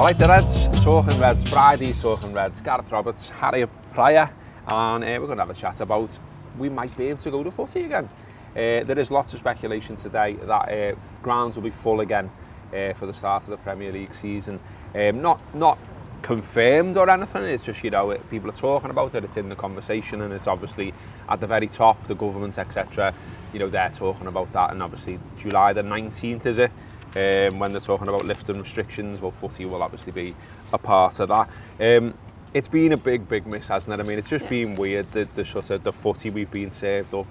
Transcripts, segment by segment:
Alright, the Reds, Talking Reds, Fridays Talking Reds, Gareth Roberts, Harriet Prior, and we're going to have a chat about we might be able to go to footy again. There is lots of speculation today that grounds will be full again for the start of the Premier League season. Not confirmed or anything, it's just, people are talking about it, it's in the conversation, and it's obviously at the very top, the government, etc. They're talking about that, and obviously July the 19th, is it? When they're talking about lifting restrictions, well, footy will obviously be a part of that. It's been a big miss, hasn't it? I mean, it's just been weird, the footy we've been served up.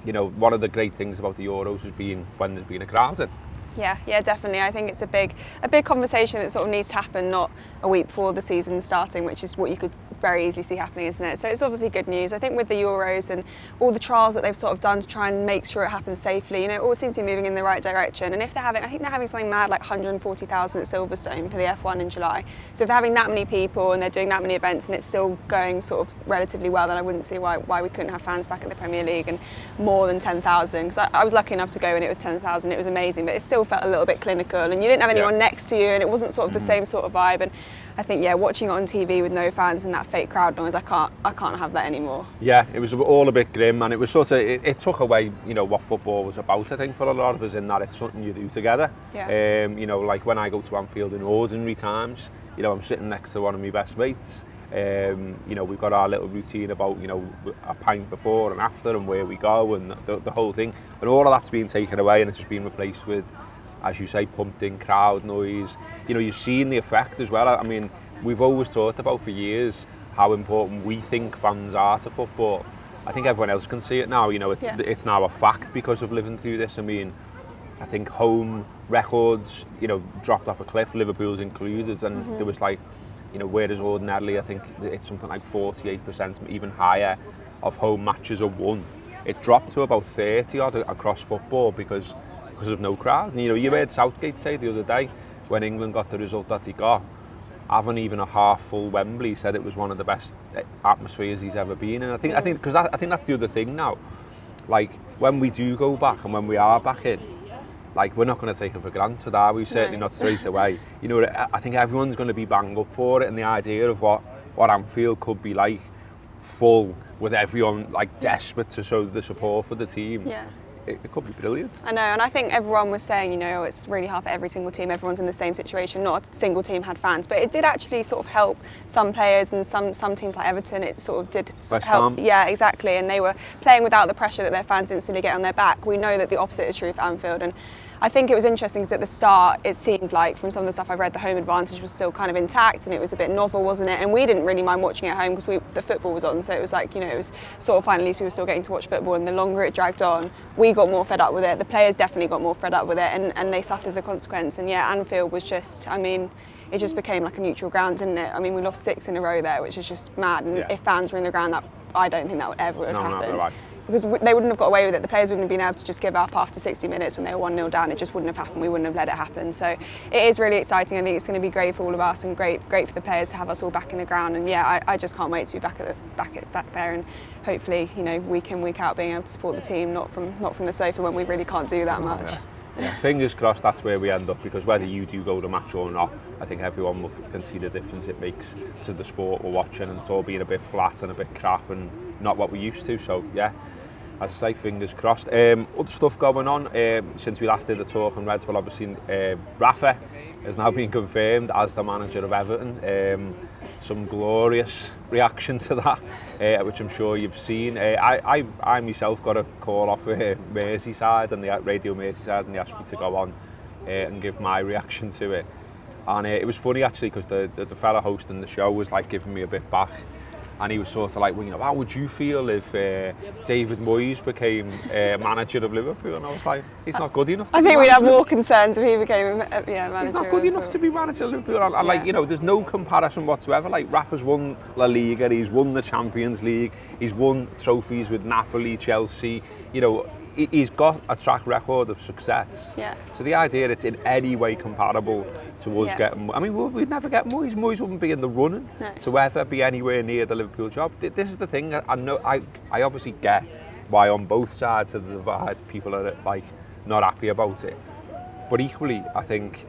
One of the great things about the Euros has been when there's been a crowd in. Yeah, definitely. I think it's a big conversation that sort of needs to happen, not a week before the season starting, which is what you could very easily see happening, isn't it? So it's obviously good news. I think with the Euros and all the trials that they've sort of done to try and make sure it happens safely, it all seems to be moving in the right direction. And if I think they're having something mad like 140,000 at Silverstone for the F1 in July. So if they're having that many people and they're doing that many events and it's still going sort of relatively well, then I wouldn't see why we couldn't have fans back at the Premier League and more than 10,000. Because I was lucky enough to go and it was 10,000. It was amazing, but it still felt a little bit clinical, and you didn't have anyone next to you, and it wasn't sort of the same sort of vibe. And I think watching it on TV with no fans and that fake crowd noise, I can't have that anymore. Yeah, it was all a bit grim, and it was sort of it took away what football was about. I think for a lot of us, in that it's something you do together. Yeah. Like when I go to Anfield in ordinary times, I'm sitting next to one of my best mates. We've got our little routine about a pint before and after and where we go and the whole thing, and all of that's been taken away, and it's just been replaced with, as you say, pumped in crowd noise. You've seen the effect as well. I mean, we've always talked about for years how important we think fans are to football. I think everyone else can see it now. It's now a fact because of living through this. I mean, I think home records, dropped off a cliff, Liverpool's included, and there was whereas ordinarily I think it's something like 48%, even higher, of home matches are won. It dropped to about 30 odd across football because of no crowd. And, you heard Southgate say the other day when England got the result that they got, having even a half full Wembley, said it was one of the best atmospheres he's ever been in. I think that's the other thing now. Like when we do go back and when we are back in, we're not going to take it for granted, are we? Certainly not straight away. I think everyone's going to be banged up for it, and the idea of what Anfield could be like, full, with everyone desperate to show the support for the team. Yeah. It could be brilliant. I know, and I think everyone was saying, it's really hard for every single team. Everyone's in the same situation. Not a single team had fans, but it did actually sort of help some players and some teams like Everton. It sort of did help. Yeah, exactly. And they were playing without the pressure that their fans instantly get on their back. We know that the opposite is true for Anfield, and I think it was interesting because at the start it seemed like, from some of the stuff I've read, the home advantage was still kind of intact and it was a bit novel, wasn't it? And we didn't really mind watching at home because the football was on, so it was it was sort of fine. At least we were still getting to watch football, and the longer it dragged on, we got more fed up with it. The players definitely got more fed up with it, and they suffered as a consequence. And Anfield was just, it just became like a neutral ground, didn't it? We lost 6 in a row there, which is just mad. And if fans were in the ground, I don't think that would ever have happened. No, right. Because they wouldn't have got away with it. The players wouldn't have been able to just give up after 60 minutes when they were 1-0 down. It just wouldn't have happened. We wouldn't have let it happen. So it is really exciting. I think it's going to be great for all of us and great for the players to have us all back in the ground. And I just can't wait to be back there, and hopefully, week in, week out, being able to support the team, not from the sofa when we really can't do that much. Yeah. Fingers crossed that's where we end up, because whether you do go to match or not, I think everyone can see the difference it makes to the sport we're watching, and it's all being a bit flat and a bit crap and not what we used to. So yeah, as I say, fingers crossed. Other stuff going on since we last did the Talking Reds. Well, obviously Rafa has now been confirmed as the manager of Everton. Some glorious reaction to that, which I'm sure you've seen. I myself got a call off Merseyside and the Radio Merseyside, and they asked me to go on and give my reaction to it. And it was funny actually, because the fella hosting the show was giving me a bit back. And he was sort of how would you feel if David Moyes became manager of Liverpool? And I was like, he's not good enough to I be think we'd have manager. more concerns if he became manager. He's not good enough to be manager of Liverpool. And there's no comparison whatsoever. Rafa's won La Liga, he's won the Champions League, he's won trophies with Napoli, Chelsea. He's got a track record of success. Yeah. So the idea that it's in any way comparable to us getting... we'd never get Moyes. Moyes wouldn't be in the running to ever be anywhere near the Liverpool job. This is the thing. I obviously get why on both sides of the divide people are not happy about it. But equally, I think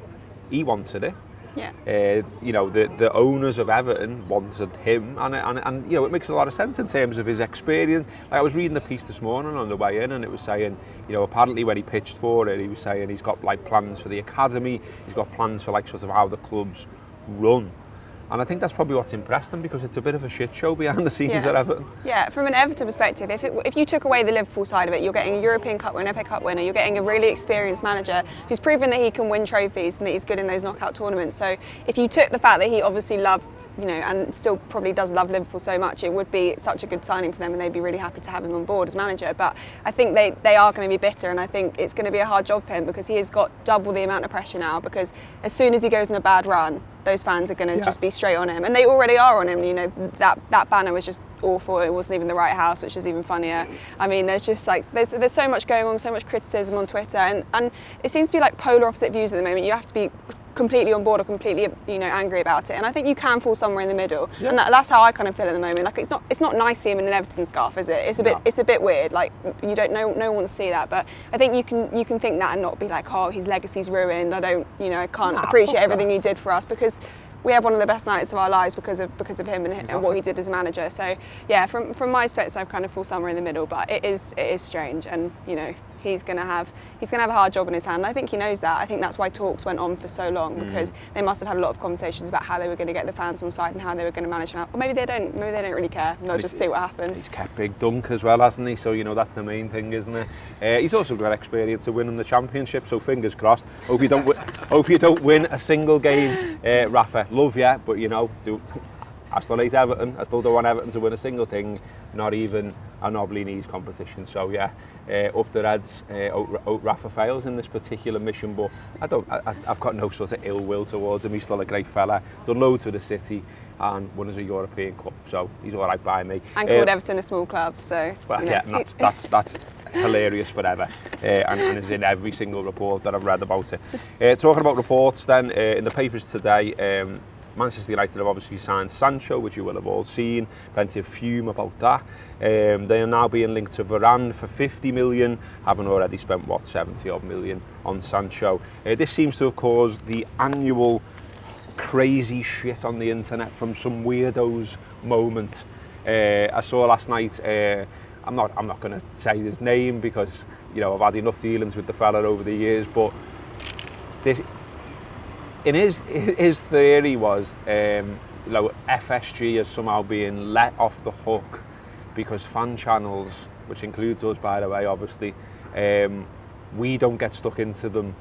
he wanted it. You know, the owners of Everton wanted him, and you know, it makes a lot of sense in terms of his experience. Like, I was reading the piece this morning on the way in, and it was saying, you know, apparently when he pitched for it, he was saying he's got like plans for the academy, he's got plans for like sort of how the club's run. And I think that's probably what's impressed them, because it's a bit of a shit show behind the scenes at Everton. Yeah, from an Everton perspective, if you took away the Liverpool side of it, you're getting a European Cup winner, FA Cup winner, you're getting a really experienced manager who's proven that he can win trophies and that he's good in those knockout tournaments. So if you took the fact that he obviously loved, you know, and still probably does love Liverpool so much, it would be such a good signing for them, and they'd be really happy to have him on board as manager. But I think they are going to be bitter, and I think it's going to be a hard job for him, because he has got double the amount of pressure now, because as soon as he goes on a bad run, those fans are going to just be straight on him, and they already are on him. You know, that banner was just awful. It wasn't even the right house, which is even funnier. I mean, there's just like there's so much going on, so much criticism on Twitter, and it seems to be like polar opposite views at the moment. You have to be completely on board or completely, you know, angry about it, and I think you can fall somewhere in the middle, and that's how I kind of feel at the moment. Like, it's not nice seeing him in an Everton scarf, is it? It's a bit weird. Like, you don't know, no one wants to see that, but I think you can think that and not be like, oh, his legacy's ruined. I can't appreciate everything he did for us, because we have one of the best nights of our lives because of him and what he did as a manager. So yeah, from my perspective, I kind of fall somewhere in the middle, but it is strange, and you know, he's going to have a hard job in his hand. And I think he knows that. I think that's why talks went on for so long, because they must have had a lot of conversations about how they were going to get the fans on side and how they were going to manage them. Or maybe they don't really care. They'll just see what happens. He's kept Big Dunk as well, hasn't he? So, you know, that's the main thing, isn't it? He's also got experience of winning the championship, so fingers crossed. Hope you don't win a single game, Rafa. Love you, but you know, I still hate Everton. I still don't want Everton to win a single thing, not even a knobbly knees competition. So yeah, up the Reds. Hope Rafa fails in this particular mission, but I've got no sort of ill will towards him. He's still a great fella. Done loads with the City and won us a European Cup, so he's all right by me. And called Everton a small club, so. Well, yeah, and that's hilarious forever, and is in every single report that I've read about it. Talking about reports, then in the papers today. Manchester United have obviously signed Sancho, which you will have all seen. Plenty of fume about that. They are now being linked to Varane for 50 million, having already spent, 70 odd million on Sancho. This seems to have caused the annual crazy shit on the internet from some weirdos moment. I saw last night, I'm not going to say his name, because you know, I've had enough dealings with the fella over the years, but this. In his theory was, FSG is somehow being let off the hook because fan channels, which includes us, by the way, obviously, we don't get stuck into them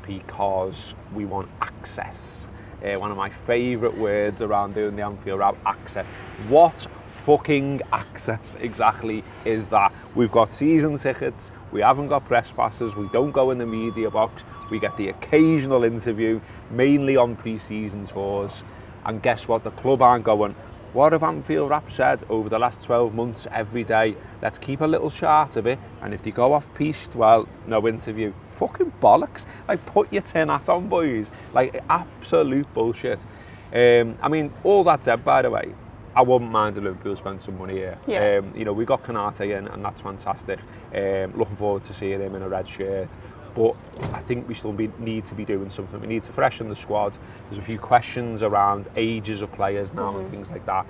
because we want access. One of my favourite words around doing the Anfield Wrap, access. What fucking access exactly is that? We've got season tickets, we haven't got press passes, we don't go in the media box, we get the occasional interview, mainly on pre-season tours, and guess what? The club aren't going, what have Anfield Wrap said over the last 12 months every day? Let's keep a little chart of it, and if they go off-piste, well, no interview. Fucking bollocks. Like, put your tin hat on, boys. Like, absolute bullshit. I mean, all that said, by the way, I wouldn't mind if Liverpool spent some money here. Yeah. You know, we got Kanate in, and that's fantastic. Looking forward to seeing him in a red shirt. But I think we still need to be doing something. We need to freshen the squad. There's a few questions around ages of players now and things like that.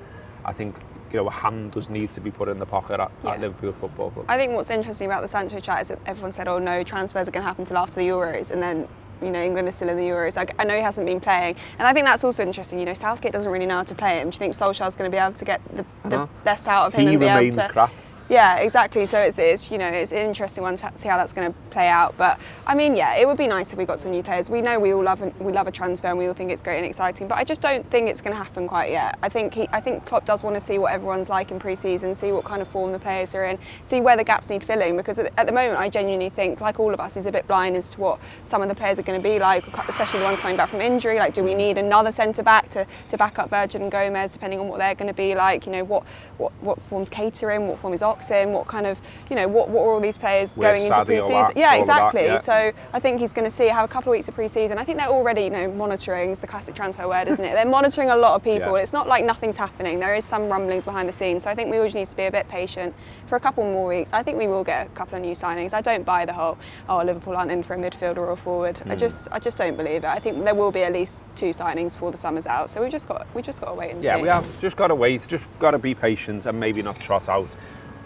I think, you know, a hand does need to be put in the pocket at Liverpool Football Club. I think what's interesting about the Sancho chat is that everyone said, oh no, transfers are going to happen till after the Euros, and then, you know, England is still in the Euros. I know he hasn't been playing, and I think that's also interesting. You know, Southgate doesn't really know how to play him. Do you think Solskjaer's going to be able to get the best out of him and be able to? Crap. Yeah, exactly. So it's you know, it's an interesting one to see how that's going to play out. But I mean, yeah, it would be nice if we got some new players. We know we love a transfer, and we all think it's great and exciting. But I just don't think it's going to happen quite yet. I think Klopp does want to see what everyone's like in pre-season, see what kind of form the players are in, see where the gaps need filling. Because at the moment, I genuinely think, like all of us, he's a bit blind as to what some of the players are going to be like, especially the ones coming back from injury. Like, do we need another centre back to back up Virgil and Gomez, depending on what they're going to be like? You know, what form's catering, what form is boxing, what kind of, you know, what were all these players Where's going into Sadio pre-season? at? Yeah, All of that, exactly. yeah. So I think he's going to have a couple of weeks of pre-season. I think they're already, you know, monitoring is the classic transfer word, isn't it? They're monitoring a lot of people. Yeah. It's not like nothing's happening. There is some rumblings behind the scenes. So I think we all just need to be a bit patient for a couple more weeks. I think we will get a couple of new signings. I don't buy the whole, Liverpool aren't in for a midfielder or a forward. I just don't believe it. I think there will be at least 2 signings before the summer's out. So we just got to wait and see. Yeah, we have just got to wait, just got to be patient and maybe not trot out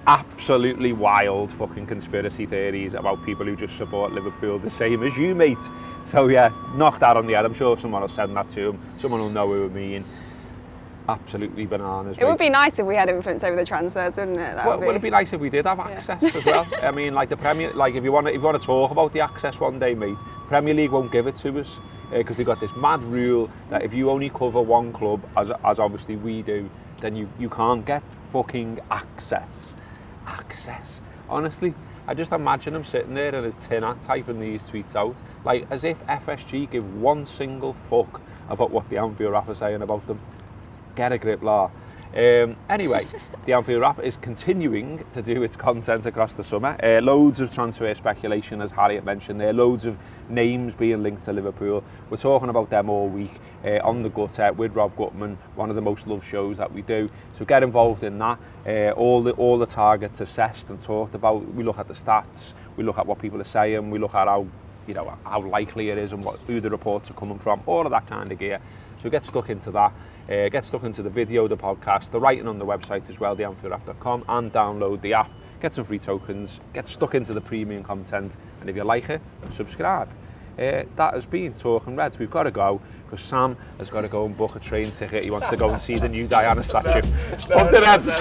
absolutely wild fucking conspiracy theories about people who just support Liverpool the same as you, mate. So yeah, knock that on the head. I'm sure someone will send that to him. Someone will know who I mean. Absolutely bananas. It would be nice if we had influence over the transfers, wouldn't it? Would it be nice if we did have access as well? I mean, like the Premier, like if you want to talk about the access one day, mate, Premier League won't give it to us because they've got this mad rule that if you only cover one club, as obviously we do, then you can't get fucking access. Access. Honestly, I just imagine him sitting there in his tin hat typing these tweets out, like as if FSG give one single fuck about what the Anfield Wrap are saying about them. Get a grip, la. Anyway, the Anfield Wrap is continuing to do its content across the summer. Loads of transfer speculation, as Harriet mentioned there. Loads of names being linked to Liverpool. We're talking about them all week on The Gutter with Rob Gutman, one of the most loved shows that we do. So get involved in that. All the targets assessed and talked about. We look at the stats. We look at what people are saying. We look at how likely it is and who the reports are coming from. All of that kind of gear. So get stuck into that. Get stuck into the video, the podcast, the writing on the website as well, theanfieldwrap.com, and download the app. Get some free tokens, get stuck into the premium content, and if you like it, subscribe. That has been Talking Reds. We've got to go because Sam has got to go and book a train ticket. He wants to go and see the new Diana statue. Up the Reds!